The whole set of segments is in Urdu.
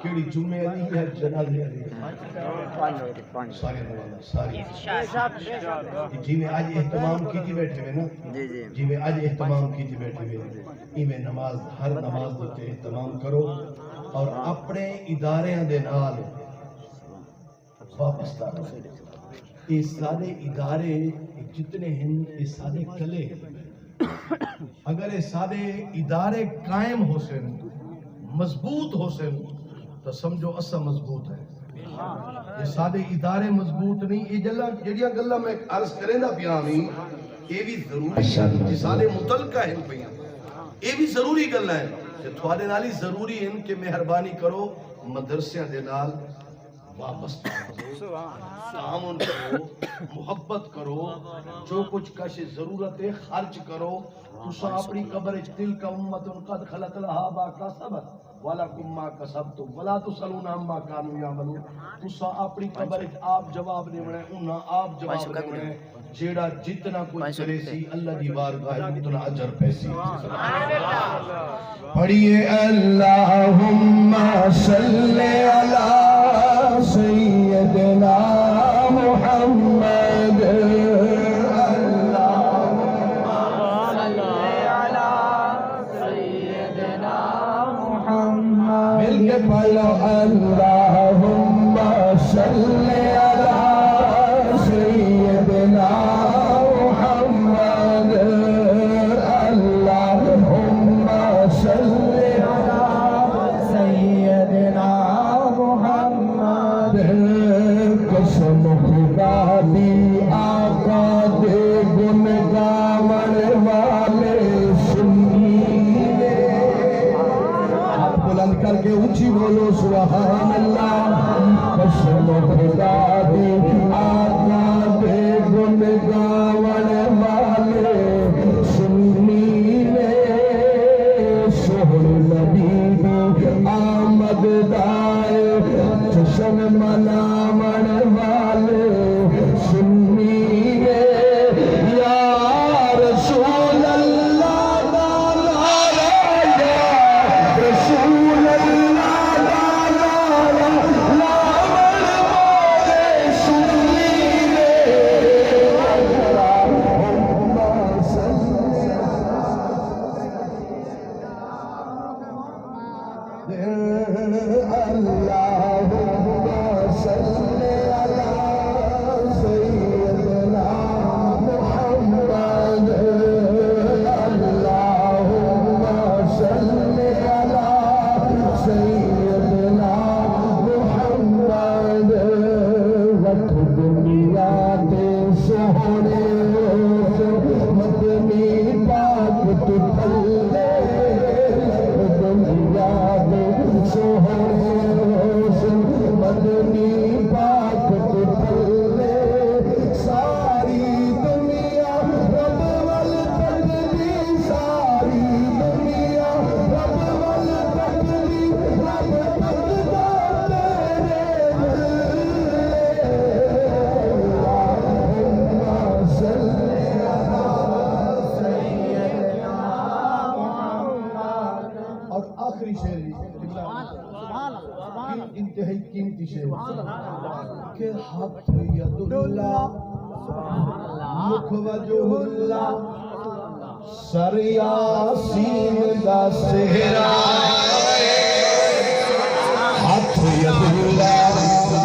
کیڑی جمعے علی ہے جنازے علی ہے ساری نمازاں ساری جی میں آج اہتمام کیتی بیٹھے ہوئے نا جی میں آج اہتمام کیتی بیٹھے ہوئے میں نماز ہر نماز دیتے اہتمام کرو اور اپنے ادارے دے نال واپس کرو یہ سارے ادارے جتنے ہیں یہ سارے کلے اگر یہ سارے ادارے قائم ہو سن مضبوط ہو سن تو سمجھو اسا مضبوط ہے یہ سارے ادارے مضبوط نہیں یہ جڑیاں گلاں میں عرض کریں دا پیا ہوں یہ بھی ضروری ہے یہ سارے متعلقہ ہیں پیاں یہ بھی ضروری گلاں ہیں کہ تھوڑے نال ہی ضروری ہیں کہ مہربانی کرو مدرسیاں دے نال واپس تعاون کرو محبت کرو جو کچھ کش ضرورت ہے خرچ کرو تسا اپنی قبر تلک امت قد خلت لها ما کسبت ولکم ما کسبتم ولا تسألون عما كانوا يعملون تسا اپنی قبر آپ جواب دیونا ہے انہاں آپ جواب دیونا ہے جیڑا جتنا کچھ کرے سی اللہ دی بارگاہ میں اتنا اجر پیسی پڑھیے اللہم صلی علی سیدنا محمد اللہم صلی علی سیدنا محمد اللہم صلی علی سیدنا محمد قسم خدا دی آقا دے گن گاون والے سنی بلند کر کے اونچی بولو سبحان اللہ قسم خدا دی آقا دے گن گاون والے سنی نے سہر نبی دی آمد دائے جشن منامن والے سنی نے یا رسول اللہ انتہائی قیمتی شے کہ ہاتھ ید اللہ مکھ وجہ اللہ سر یاسین دا سہرا ہاتھ ید اللہ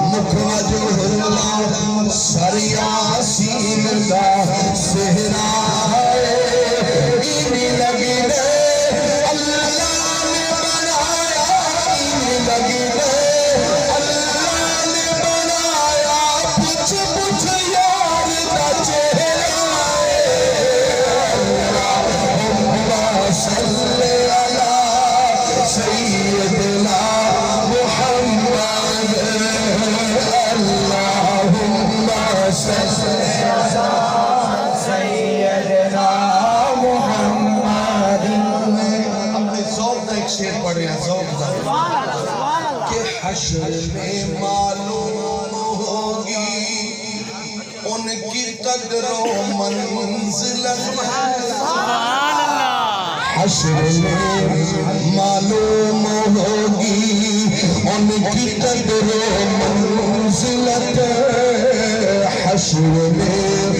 مکھ وجہ اللہ سر یاسین دا سہرا اینی لگی دے اللہ نے بنایا اینی لگی دے حشر میں معلوم ہوگی ان کی قدر و منزلت حشر میں معلوم ہوگی ان کی قدر و منزلت حشر میں